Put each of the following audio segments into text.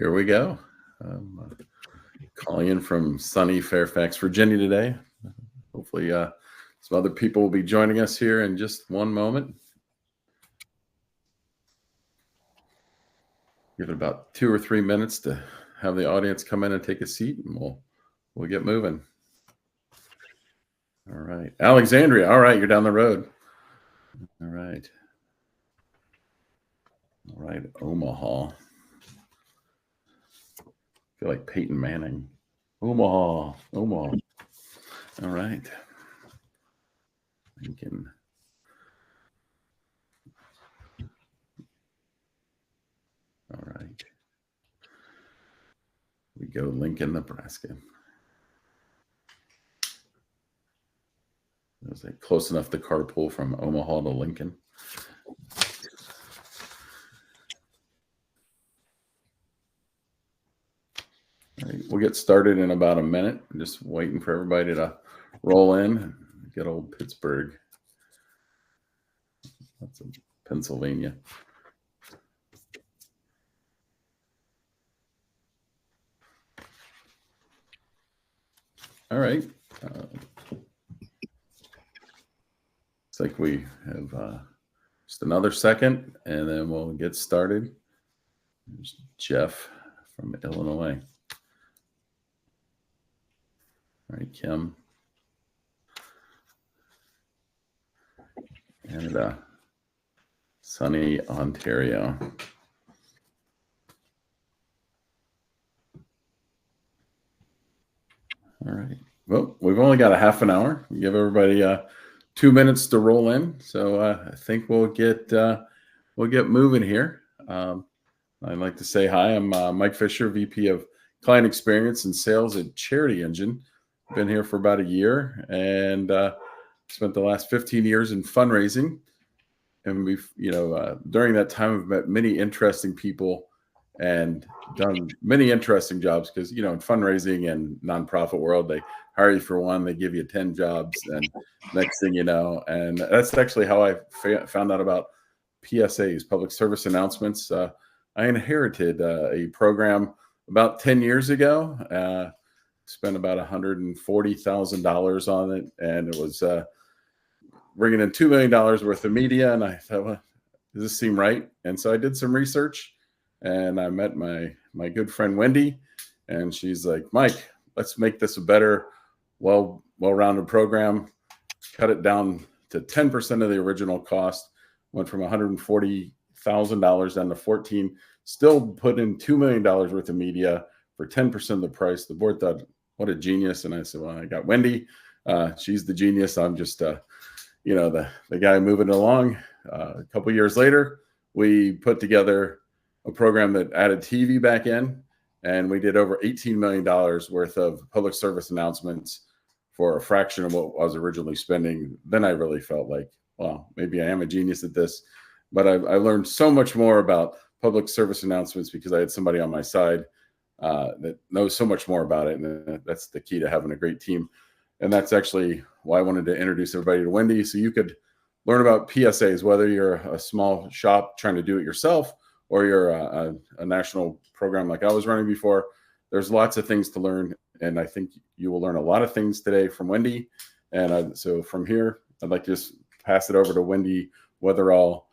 Here we go. Calling in from sunny Fairfax, Virginia today. Hopefully some other people will be joining us here in just one moment. Give it about 2 or 3 minutes to have the audience come in and take a seat, and we'll get moving. All right. Alexandria, all right, you're down the road. All right. All right, Omaha. I feel like Peyton Manning. Omaha. All right. Lincoln. All right. We go Lincoln, Nebraska. Was it close enough to carpool from Omaha to Lincoln? All right, we'll get started in about a minute. I'm just waiting for everybody to roll in. Good old Pittsburgh. That's in Pennsylvania. All right. Looks like we have just another second, and then we'll get started. There's Jeff from Illinois. All right, Kim. And sunny Ontario. All right. Well, we've only got a half an hour. We give everybody 2 minutes to roll in, so I think we'll get moving here. I'd like to say hi. I'm Mike Fisher, VP of Client Experience and Sales at Charity Engine. Been here for about a year, and spent the last 15 years in fundraising. And we've, during that time, we've met many interesting people and done many interesting jobs because, in fundraising and nonprofit world, they hire you for one, they give you 10 jobs, and next thing you know, and that's actually how I found out about PSAs, public service announcements. I inherited a program about 10 years ago. Spent about $140,000 on it, and it was bringing in $2 million worth of media. And I thought, well, does this seem right? And so I did some research, and I met my good friend Wendy, and she's like, Mike, let's make this a better, well-rounded program. Cut it down to 10% of the original cost. Went from $140,000 down to 14. Still put in $2 million worth of media for 10% of the price. The board thought, what a genius. And I said, well, I got Wendy. She's the genius. I'm just, the guy moving it along. A couple years later, we put together a program that added TV back in, and we did over $18 million worth of public service announcements for a fraction of what I was originally spending. Then I really felt like, well, maybe I am a genius at this. But I learned so much more about public service announcements because I had somebody on my side that knows so much more about it. And that's the key to having a great team. And that's actually why I wanted to introduce everybody to Wendy, so you could learn about PSAs, whether you're a small shop trying to do it yourself or you're a national program like I was running before. There's lots of things to learn, and I think you will learn a lot of things today from Wendy. And so from here, I'd like to just pass it over to Wendy Wetherall,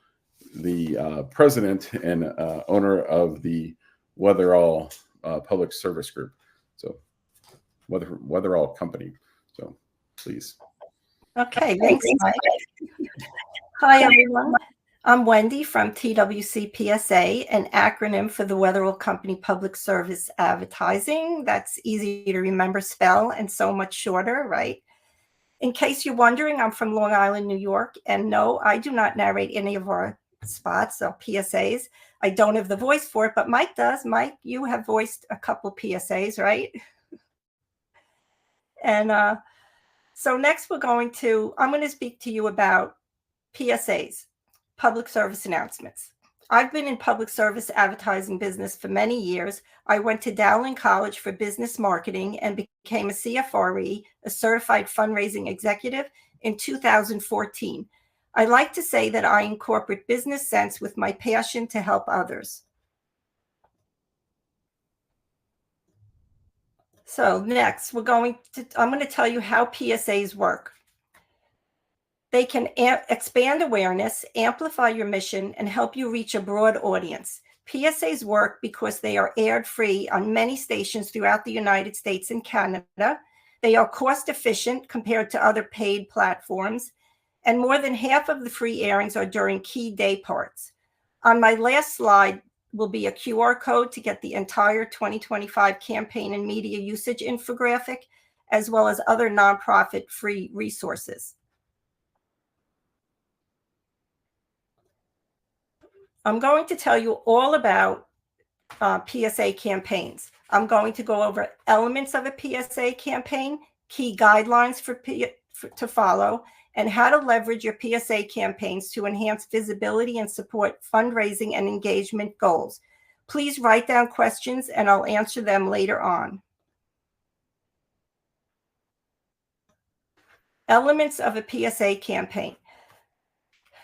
the president and owner of the Wetherall Public Service Group. So Wetherall Company. So please. Okay, thanks, Mike. Hi, everyone. I'm Wendy from TWC PSA, an acronym for the Wetherall Company Public Service Advertising. That's easy to remember, spell, and so much shorter, right? In case you're wondering, I'm from Long Island, New York, and no, I do not narrate any of our spots or PSAs. I don't have the voice for it, but Mike does. Mike, you have voiced a couple PSAs, right? And so next I'm going to speak to you about PSAs, public service announcements. I've been in public service advertising business for many years. I went to Dowling College for business marketing and became a CFRE, a certified fundraising executive, in 2014. I like to say that I incorporate business sense with my passion to help others. So next, I'm going to tell you how PSAs work. They can expand awareness, amplify your mission, and help you reach a broad audience. PSAs work because they are aired free on many stations throughout the United States and Canada. They are cost efficient compared to other paid platforms, and more than half of the free airings are during key day parts. On my last slide will be a QR code to get the entire 2025 campaign and media usage infographic, as well as other nonprofit free resources. I'm going to tell you all about PSA campaigns. I'm going to go over elements of a PSA campaign, key guidelines to follow, and how to leverage your PSA campaigns to enhance visibility and support fundraising and engagement goals. Please write down questions and I'll answer them later on. Elements of a PSA campaign.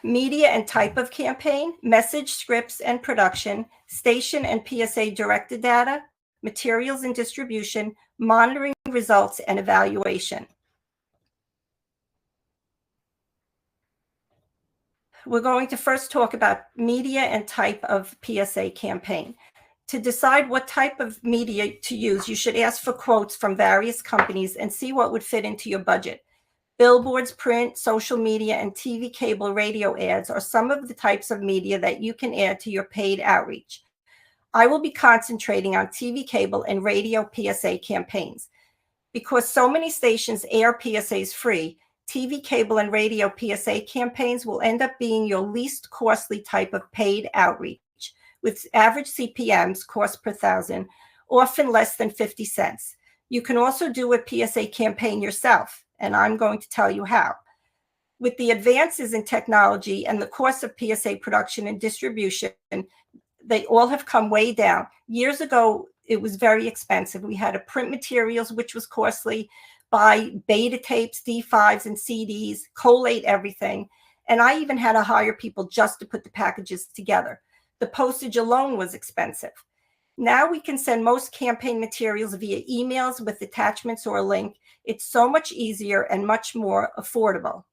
Media and type of campaign, message, scripts, and production, station and PSA directed data, materials and distribution, monitoring results, and evaluation. We're going to first talk about media and type of PSA campaign. To decide what type of media to use, you should ask for quotes from various companies and see what would fit into your budget. Billboards, print, social media, and TV, cable, radio ads are some of the types of media that you can add to your paid outreach. I will be concentrating on TV, cable, and radio PSA campaigns. Because so many stations air PSAs free, TV, cable, and radio PSA campaigns will end up being your least costly type of paid outreach, with average CPMs, cost per thousand, often less than 50 cents. You can also do a PSA campaign yourself, and I'm going to tell you how. With the advances in technology and the cost of PSA production and distribution, they all have come way down. Years ago, it was very expensive. We had to print materials, which was costly, buy beta tapes, D5s, and CDs, collate everything. And I even had to hire people just to put the packages together. The postage alone was expensive. Now we can send most campaign materials via emails with attachments or a link. It's so much easier and much more affordable.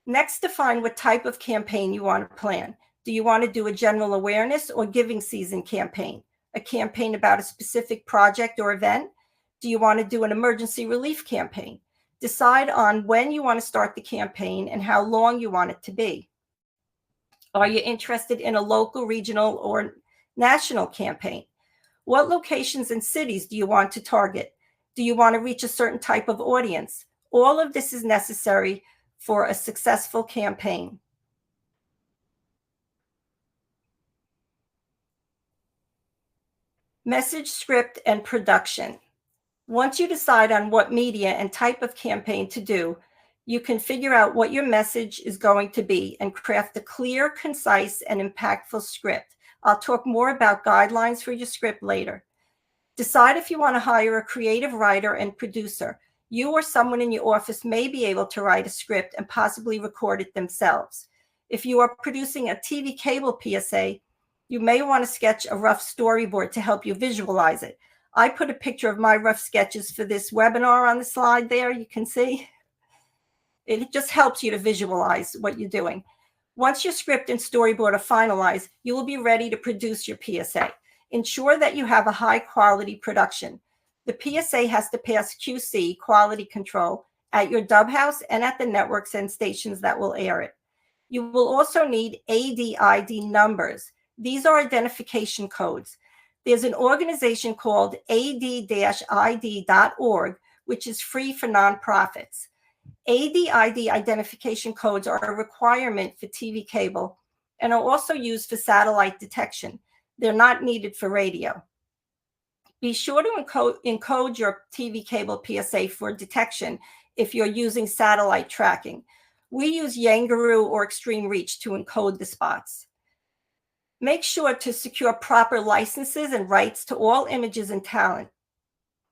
Next, define what type of campaign you want to plan. Do you want to do a general awareness or giving season campaign? A campaign about a specific project or event? Do you want to do an emergency relief campaign? Decide on when you want to start the campaign and how long you want it to be. Are you interested in a local, regional, or national campaign? What locations and cities do you want to target? Do you want to reach a certain type of audience? All of this is necessary for a successful campaign. Message, script, and production. Once you decide on what media and type of campaign to do, you can figure out what your message is going to be and craft a clear, concise, and impactful script. I'll talk more about guidelines for your script later. Decide if you want to hire a creative writer and producer. You or someone in your office may be able to write a script and possibly record it themselves. If you are producing a TV cable PSA, you may want to sketch a rough storyboard to help you visualize it. I put a picture of my rough sketches for this webinar on the slide there, you can see. It just helps you to visualize what you're doing. Once your script and storyboard are finalized, you will be ready to produce your PSA. Ensure that you have a high quality production. The PSA has to pass QC, quality control, at your dub house and at the networks and stations that will air it. You will also need AD/ID numbers. These are identification codes. There's an organization called ad-id.org, which is free for nonprofits. AD/ID identification codes are a requirement for TV cable and are also used for satellite detection. They're not needed for radio. Be sure to encode your TV cable PSA for detection if you're using satellite tracking. We use Yangaroo or Extreme Reach to encode the spots. Make sure to secure proper licenses and rights to all images and talent.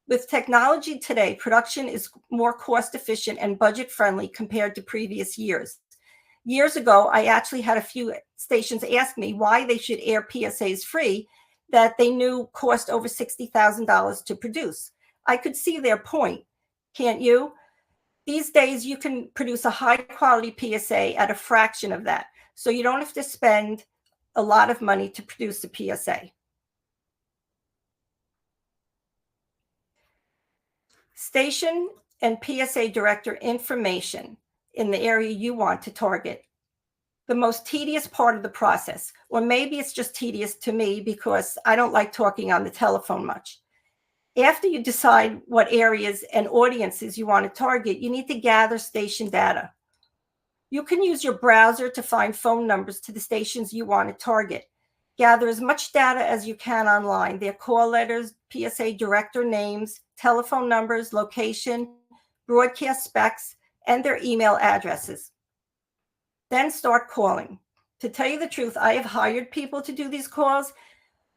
With technology today, production is more cost efficient and budget friendly compared to previous years. Years ago, I actually had a few stations ask me why they should air PSAs free that they knew cost over $60,000 to produce. I could see their point, can't you? These days, you can produce a high-quality PSA at a fraction of that, so you don't have to spend a lot of money to produce a PSA. Station and PSA director information in the area you want to target. The most tedious part of the process, or maybe it's just tedious to me because I don't like talking on the telephone much. After you decide what areas and audiences you want to target, you need to gather station data. You can use your browser to find phone numbers to the stations you want to target. Gather as much data as you can online, their call letters, PSA director names, telephone numbers, location, broadcast specs, and their email addresses. Then start calling. To tell you the truth, I have hired people to do these calls,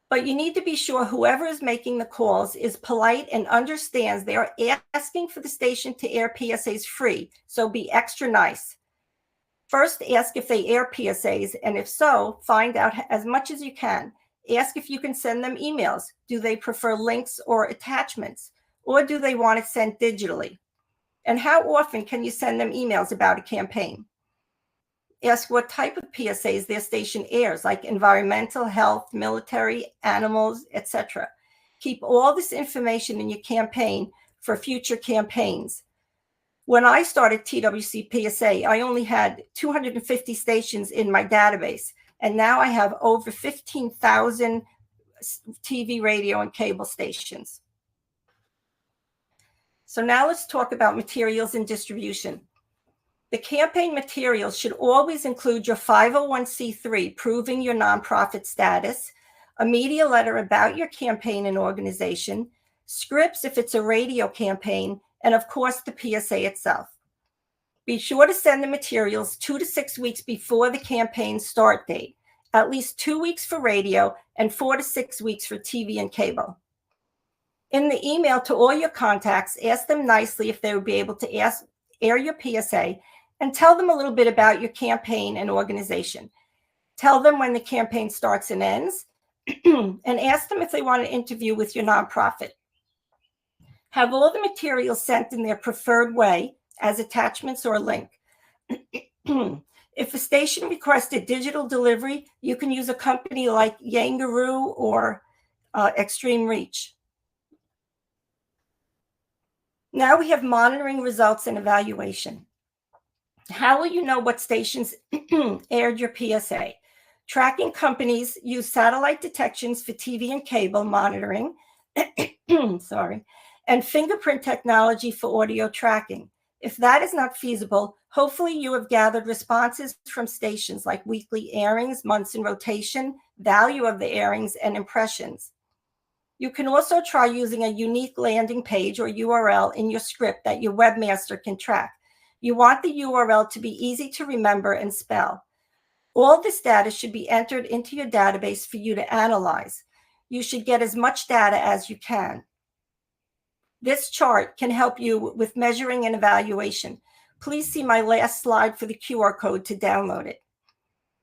but you need to be sure whoever is making the calls is polite and understands they are asking for the station to air PSAs free, so be extra nice. First, ask if they air PSAs, and if so, find out as much as you can. Ask if you can send them emails. Do they prefer links or attachments, or do they want it sent digitally? And how often can you send them emails about a campaign? Ask what type of PSAs their station airs, like environmental, health, military, animals, etc. Keep all this information in your campaign for future campaigns. When I started TWC PSA, I only had 250 stations in my database, and now I have over 15,000 TV, radio, and cable stations. So now let's talk about materials and distribution. The campaign materials should always include your 501c3 proving your nonprofit status, a media letter about your campaign and organization, scripts if it's a radio campaign, and of course the PSA itself. Be sure to send the materials 2 to 6 weeks before the campaign start date, at least 2 weeks for radio and 4 to 6 weeks for TV and cable. In the email to all your contacts, ask them nicely if they would be able to air your PSA, and tell them a little bit about your campaign and organization. Tell them when the campaign starts and ends, and ask them if they want an interview with your nonprofit. Have all the materials sent in their preferred way as attachments or a link. If a station requested digital delivery, you can use a company like Yangaroo or Extreme Reach. Now we have monitoring results and evaluation. How will you know what stations aired your PSA? Tracking companies use satellite detections for TV and cable monitoring, and fingerprint technology for audio tracking. If that is not feasible, hopefully you have gathered responses from stations like weekly airings, months in rotation, value of the airings, and impressions. You can also try using a unique landing page or URL in your script that your webmaster can track. You want the URL to be easy to remember and spell. All this data should be entered into your database for you to analyze. You should get as much data as you can. This chart can help you with measuring and evaluation. Please see my last slide for the QR code to download it.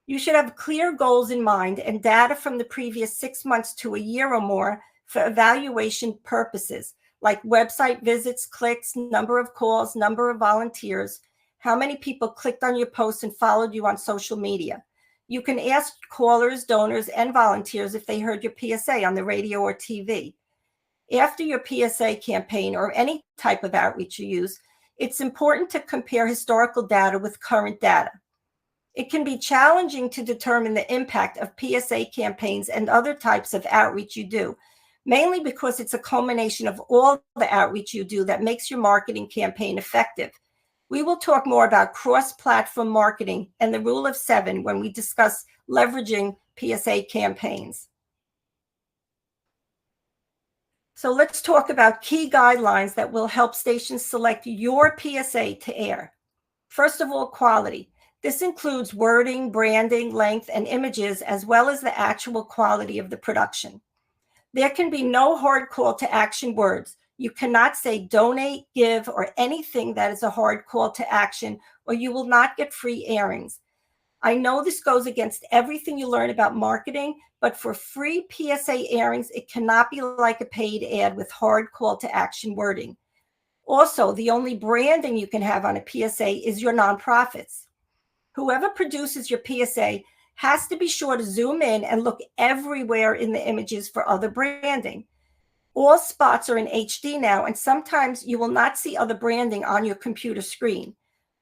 You should have clear goals in mind and data from the previous 6 months to a year or more for evaluation purposes, like website visits, clicks, number of calls, number of volunteers, how many people clicked on your posts and followed you on social media. You can ask callers, donors, and volunteers if they heard your PSA on the radio or TV. After your PSA campaign or any type of outreach you use, it's important to compare historical data with current data. It can be challenging to determine the impact of PSA campaigns and other types of outreach you do, mainly because it's a culmination of all the outreach you do that makes your marketing campaign effective. We will talk more about cross-platform marketing and the rule of 7 when we discuss leveraging PSA campaigns. So let's talk about key guidelines that will help stations select your PSA to air. First of all, quality. This includes wording, branding, length, and images, as well as the actual quality of the production. There can be no hard call to action words. You cannot say donate, give, or anything that is a hard call to action, or you will not get free airings. I know this goes against everything you learn about marketing, but for free PSA airings, it cannot be like a paid ad with hard call to action wording. Also, the only branding you can have on a PSA is your nonprofits. Whoever produces your PSA has to be sure to zoom in and look everywhere in the images for other branding. All spots are in HD now, and sometimes you will not see other branding on your computer screen.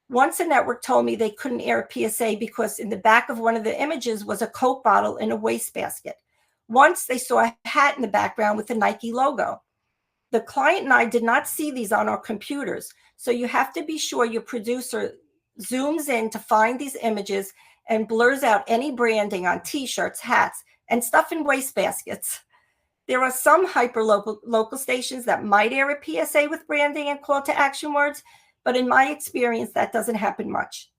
Once a network told me they couldn't air a PSA because in the back of one of the images was a Coke bottle in a wastebasket. Once they saw a hat in the background with the Nike logo. The client and I did not see these on our computers, so you have to be sure your producer zooms in to find these images and blurs out any branding on t-shirts, hats, and stuff in wastebaskets. There are some hyper-local stations that might air a PSA with branding and call to action words, but in my experience, that doesn't happen much.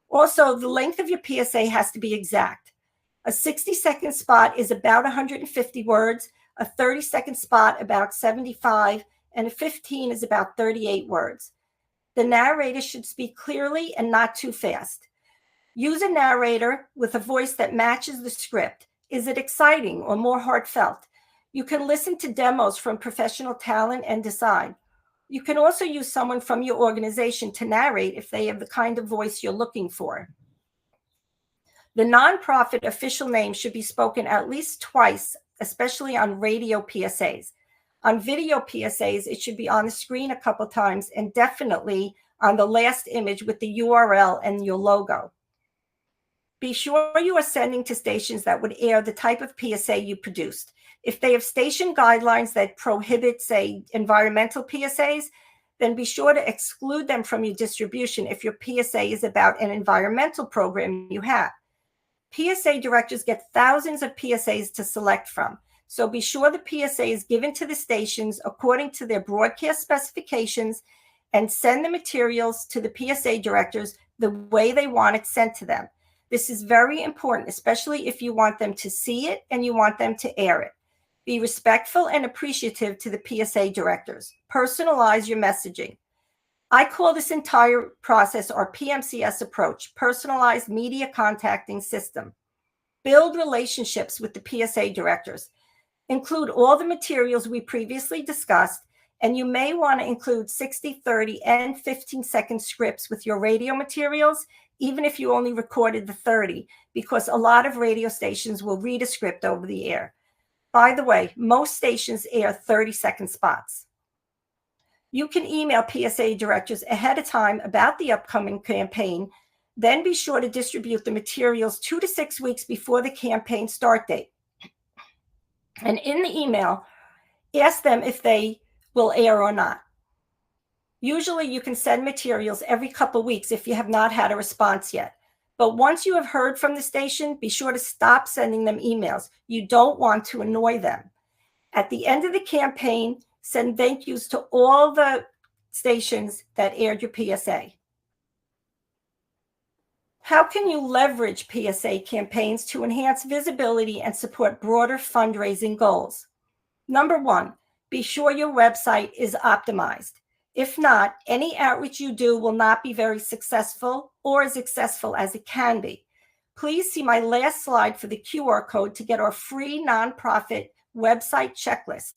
Also, the length of your PSA has to be exact. A 60-second spot is about 150 words, a 30-second spot about 75, and a 15 is about 38 words. The narrator should speak clearly and not too fast. Use a narrator with a voice that matches the script. Is it exciting or more heartfelt? You can listen to demos from professional talent and decide. You can also use someone from your organization to narrate if they have the kind of voice you're looking for. The nonprofit official name should be spoken at least twice, especially on radio PSAs. On video PSAs, it should be on the screen a couple times and definitely on the last image with the URL and your logo. Be sure you are sending to stations that would air the type of PSA you produced. If they have station guidelines that prohibit, say, environmental PSAs, then be sure to exclude them from your distribution if your PSA is about an environmental program you have. PSA directors get thousands of PSAs to select from, so be sure the PSA is given to the stations according to their broadcast specifications and send the materials to the PSA directors the way they want it sent to them. This is very important, especially if you want them to see it and you want them to air it. Be respectful and appreciative to the PSA directors. Personalize your messaging. I call this entire process our PMCS approach, personalized media contacting system. Build relationships with the PSA directors. Include all the materials we previously discussed, and you may want to include 60, 30, and 15-second scripts with your radio materials, even if you only recorded the 30, because a lot of radio stations will read a script over the air. By the way, most stations air 30-second spots. You can email PSA directors ahead of time about the upcoming campaign, then be sure to distribute the materials 2 to 6 weeks before the campaign start date. And in the email, ask them if they will air or not. Usually you can send materials every couple weeks if you have not had a response yet. But once you have heard from the station, be sure to stop sending them emails. You don't want to annoy them. At the end of the campaign, send thank yous to all the stations that aired your PSA. How can you leverage PSA campaigns to enhance visibility and support broader fundraising goals? Number one, be sure your website is optimized. If not, any outreach you do will not be very successful or as successful as it can be. Please see my last slide for the QR code to get our free nonprofit website checklist.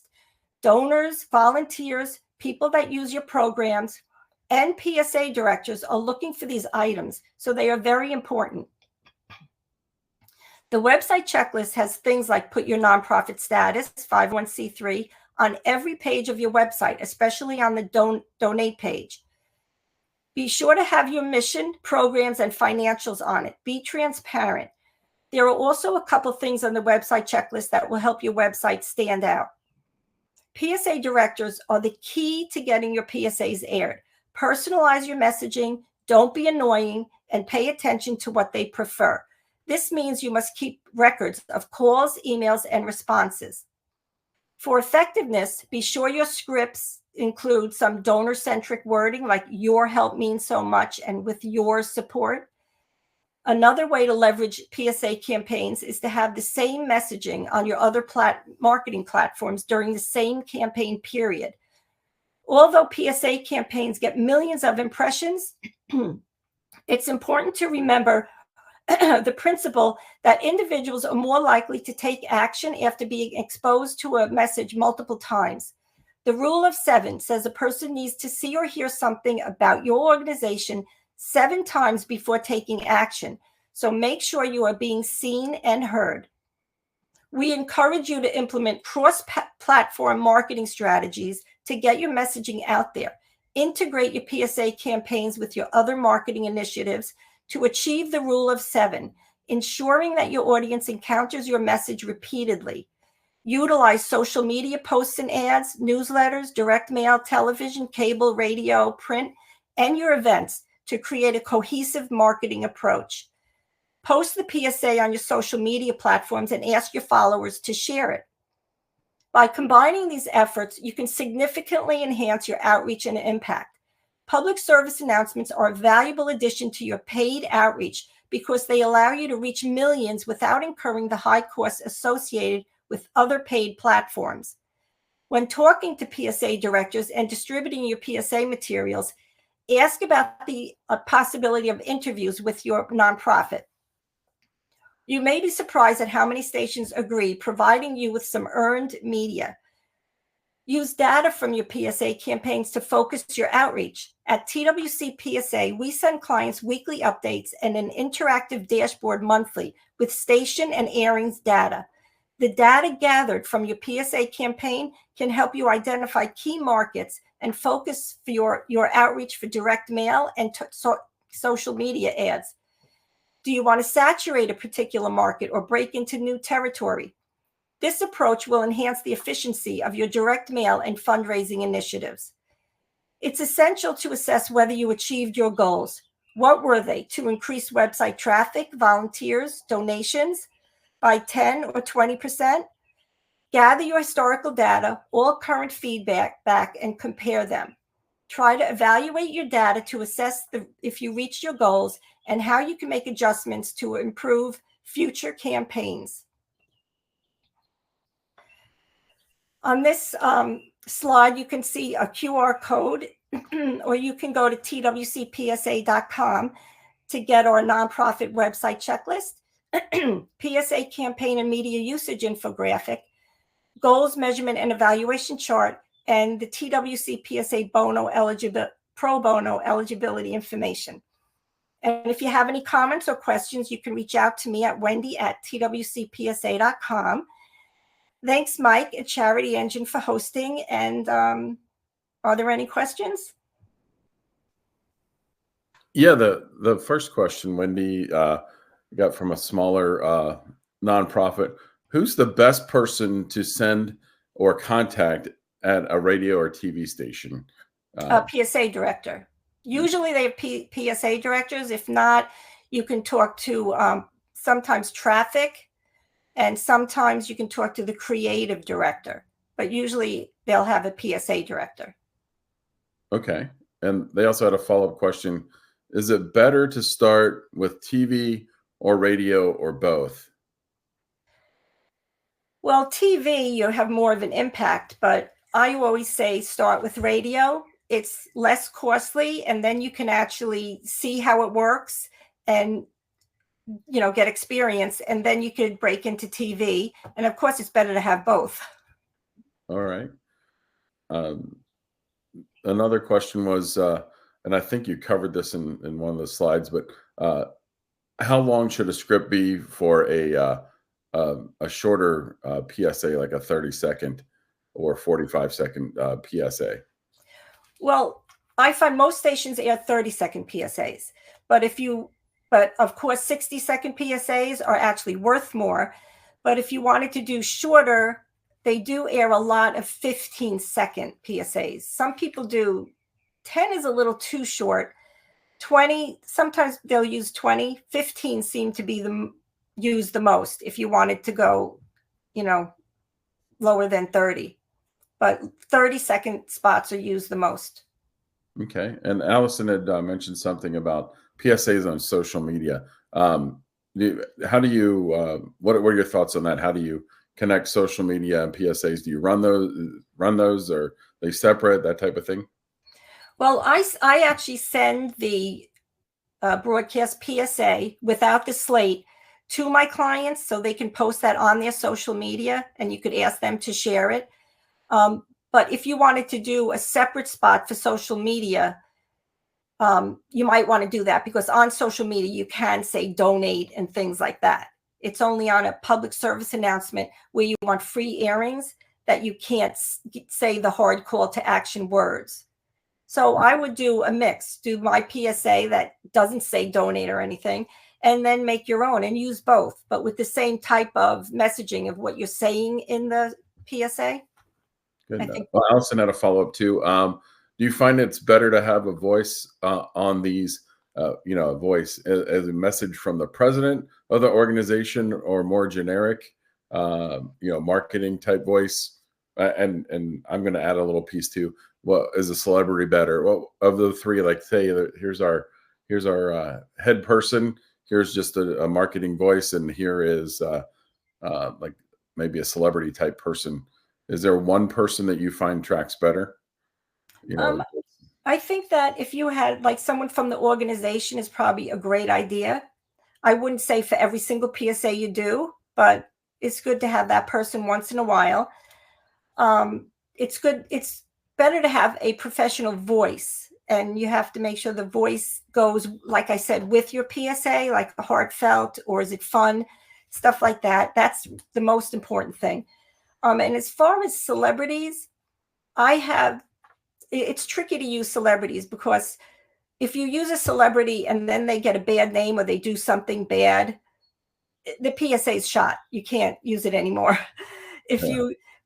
Donors, volunteers, people that use your programs, and PSA directors are looking for these items, so they are very important. The website checklist has things like put your nonprofit status, 501c3, on every page of your website, especially on the donate page. Be sure to have your mission, programs, and financials on it. Be transparent. There are also a couple things on the website checklist that will help your website stand out. PSA directors are the key to getting your PSAs aired. Personalize your messaging, don't be annoying, and pay attention to what they prefer. This means you must keep records of calls, emails, and responses. For effectiveness, be sure your scripts include some donor-centric wording like your help means so much and with your support. Another way to leverage PSA campaigns is to have the same messaging on your other marketing platforms during the same campaign period. Although PSA campaigns get millions of impressions, it's important to remember the principle that individuals are more likely to take action after being exposed to a message multiple times. The rule of 7 says a person needs to see or hear something about your organization 7 times before taking action. So make sure you are being seen and heard. We encourage you to implement cross-platform marketing strategies to get your messaging out there. Integrate your PSA campaigns with your other marketing initiatives to achieve the rule of 7, ensuring that your audience encounters your message repeatedly. Utilize social media posts and ads, newsletters, direct mail, television, cable, radio, print, and your events to create a cohesive marketing approach. Post the PSA on your social media platforms and ask your followers to share it. By combining these efforts, you can significantly enhance your outreach and impact. Public service announcements are a valuable addition to your paid outreach because they allow you to reach millions without incurring the high costs associated with other paid platforms. When talking to PSA directors and distributing your PSA materials, ask about the possibility of interviews with your nonprofit. You may be surprised at how many stations agree, providing you with some earned media. Use data from your PSA campaigns to focus your outreach. At TWC PSA, we send clients weekly updates and an interactive dashboard monthly with station and Airings data. The data gathered from your PSA campaign can help you identify key markets and focus for your outreach for direct mail and social media ads. Do you want to saturate a particular market or break into new territory? This approach will enhance the efficiency of your direct mail and fundraising initiatives. It's essential to assess whether you achieved your goals. What were they? To increase website traffic, volunteers, donations by 10 or 20%? Gather your historical data, all current feedback back, and compare them. Try to evaluate your data to assess if you reached your goals and how you can make adjustments to improve future campaigns. On this slide, you can see a QR code, or you can go to twcpsa.com to get our nonprofit website checklist, PSA campaign and media usage infographic, goals, measurement, and evaluation chart, and the TWC PSA pro bono eligibility information. And if you have any comments or questions, you can reach out to me at wendy@twcpsa.com. Thanks, Mike at Charity Engine, for hosting. And are there any questions? Yeah, the first question, Wendy, got from a smaller nonprofit. Who's the best person to send or contact at a radio or TV station? PSA director. Usually they have PSA directors. If not, you can talk to sometimes traffic, and sometimes you can talk to the creative director, but usually they'll have a PSA director. Okay. And they also had a follow-up question. Is it better to start with TV or radio or both? Well, TV, you have more of an impact, but I always say start with radio. It's less costly, and then you can actually see how it works and get experience, and then you could break into TV. And of course, it's better to have both. All right. Another question was, and I think you covered this in one of the slides, but how long should a script be for a shorter PSA, like a 30-second or 45-second PSA? Well, I find most stations air 30-second PSAs, but of course, 60-second PSAs are actually worth more. But if you wanted to do shorter, they do air a lot of 15-second PSAs. Some people do 10 is a little too short. 20, sometimes they'll use 20. 15 seem to be used the most if you wanted to go, lower than 30. But 30-second spots are used the most. Okay. And Allison had mentioned something about PSAs on social media. How do you, what are your thoughts on that? How do you connect social media and PSAs? Do you run those, or are they separate, that type of thing? Well, I actually send the broadcast PSA without the slate to my clients so they can post that on their social media, and you could ask them to share it. But if you wanted to do a separate spot for social media, you might want to do that, because on social media, you can say donate and things like that. It's only on a public service announcement where you want free airings that you can't say the hard call to action words. So I would do a mix, do my PSA that doesn't say donate or anything, and then make your own and use both, but with the same type of messaging of what you're saying in the PSA. Good. Well, Allison had a follow-up too. Do you find it's better to have a voice on these, a voice as a message from the president of the organization, or more generic, marketing type voice? And I'm going to add a little piece too. What is a celebrity better? Well, of the three, like say, here's our head person. Here's just a marketing voice, and here is like maybe a celebrity type person. Is there one person that you find tracks better? I think that if you had like someone from the organization is probably a great idea. I wouldn't say for every single PSA you do, but it's good to have that person once in a while. It's good. It's better to have a professional voice, and you have to make sure the voice goes, like I said, with your PSA, like heartfelt, or is it fun, stuff like that. That's the most important thing. And as far as celebrities, it's tricky to use celebrities, because if you use a celebrity and then they get a bad name or they do something bad, the PSA is shot. You can't use it anymore.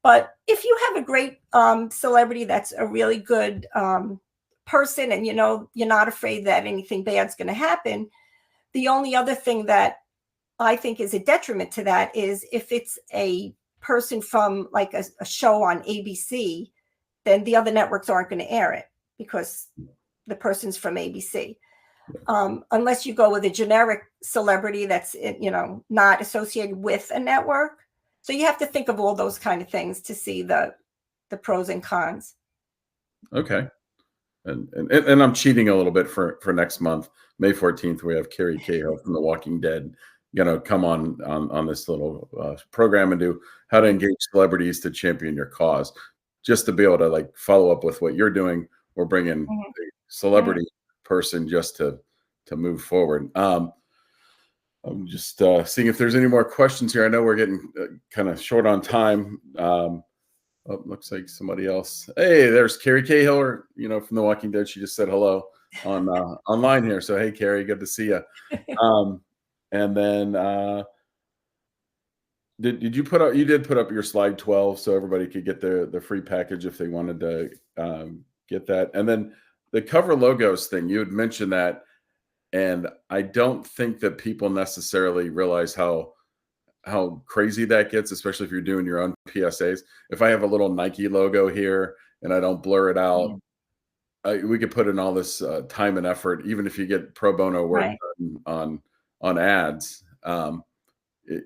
But if you have a great celebrity that's a really good person, and you're not afraid that anything bad's going to happen, the only other thing that I think is a detriment to that is if it's a person from like a show on ABC, then the other networks aren't going to air it because the person's from ABC. Unless you go with a generic celebrity that's, not associated with a network. So you have to think of all those kind of things to see the pros and cons. Okay. And I'm cheating a little bit for next month, May 14th. We have Carrie Cahill from The Walking Dead, come on this little program and do how to engage celebrities to champion your cause. Just to be able to like follow up with what you're doing, or bring in a celebrity person just to move forward. I'm just seeing if there's any more questions here. I know we're getting kind of short on time. Looks like somebody else. Hey, there's Carrie Cahill, from The Walking Dead. She just said hello on online here. So hey, Carrie, good to see you. And then did you put up? You did put up your slide 12, so everybody could get the free package if they wanted to get that. And then the cover logos thing, you had mentioned that, and I don't think that people necessarily realize how crazy that gets, especially if you're doing your own PSAs. If I have a little Nike logo here and I don't blur it out, we could put in all this time and effort, even if you get pro bono work on ads.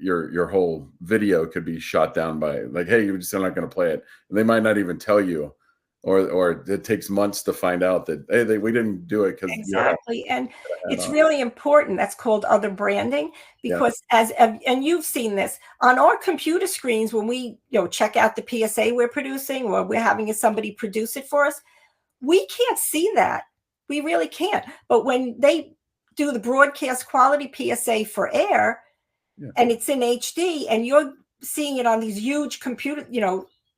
Your whole video could be shot down by like, hey, you're just not going to play it, and they might not even tell you, or it takes months to find out that we didn't do it because exactly. And it's really important. That's called other branding, because and you've seen this on our computer screens when we check out the PSA we're producing, or we're having somebody produce it for us. We can't see that. We really can't. But when they do the broadcast quality PSA for air, and it's in HD, and you're seeing it on these huge computer,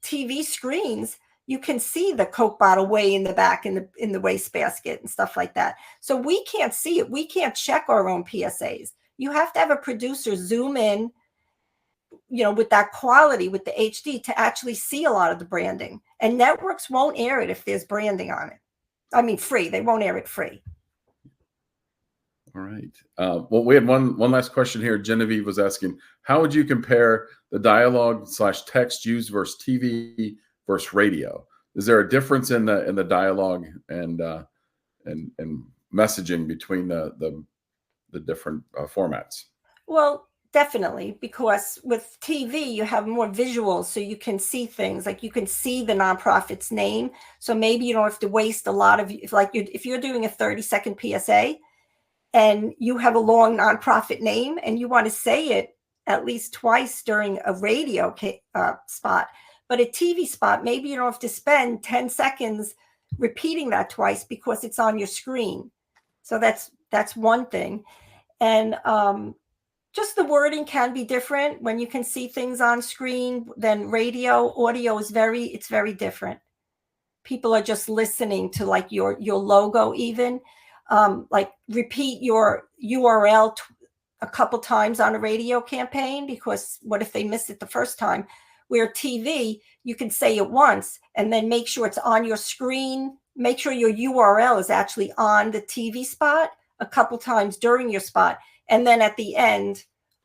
TV screens, you can see the Coke bottle way in the back in the wastebasket and stuff like that. So we can't see it. We can't check our own PSAs. You have to have a producer zoom in, with that quality, with the HD, to actually see a lot of the branding. And networks won't air it if there's branding on it. I mean, free. They won't air it free. All right. Well, we had one last question here. Genevieve was asking, how would you compare the dialogue/text used versus TV versus radio? Is there a difference in the dialogue and messaging between the different formats? Well, definitely, because with TV you have more visuals, so you can see things, like you can see the nonprofit's name. So maybe you don't have to waste a lot of, if you're doing a 30-second PSA, and you have a long nonprofit name and you want to say it at least twice during a radio spot, but a TV spot, maybe you don't have to spend 10 seconds repeating that twice because it's on your screen. So that's one thing. And just the wording can be different when you can see things on screen than radio. Audio is it's very different. People are just listening to like your logo, even like repeat your URL a couple times on a radio campaign, because what if they miss it the first time? Where TV, you can say it once and then make sure it's on your screen. Make sure your URL is actually on the TV spot a couple times during your spot. And then at the end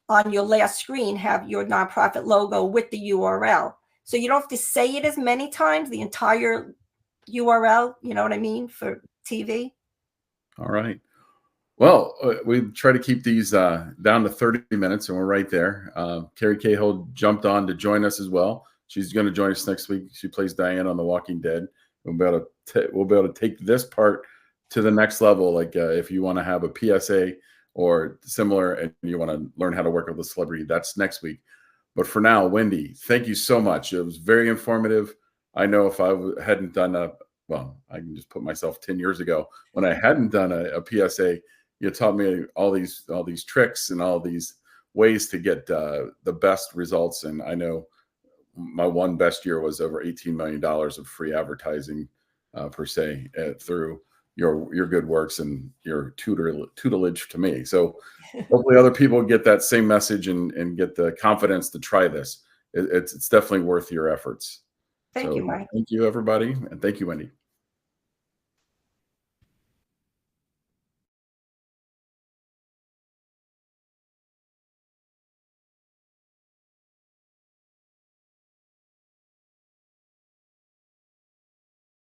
on your last screen, have your nonprofit logo with the URL. So you don't have to say it as many times, the entire URL, you know what I mean, for TV. All right. Well, we try to keep these down to 30 minutes, and we're right there. Carrie Cahill jumped on to join us as well. She's going to join us next week. She plays Diane on The Walking Dead. We'll be able to take this part to the next level. Like if you want to have a PSA or similar and you want to learn how to work with a celebrity, that's next week. But for now, Wendy, thank you so much. It was very informative. I know if I hadn't done I can just put myself 10 years ago when I hadn't done a PSA, you taught me all these tricks and all these ways to get the best results. And I know my one best year was over $18 million of free advertising per se through your good works and your tutelage to me. So hopefully other people get that same message and get the confidence to try this. It's definitely worth your efforts. Thank you, Mike. Thank you, everybody. And thank you, Wendy.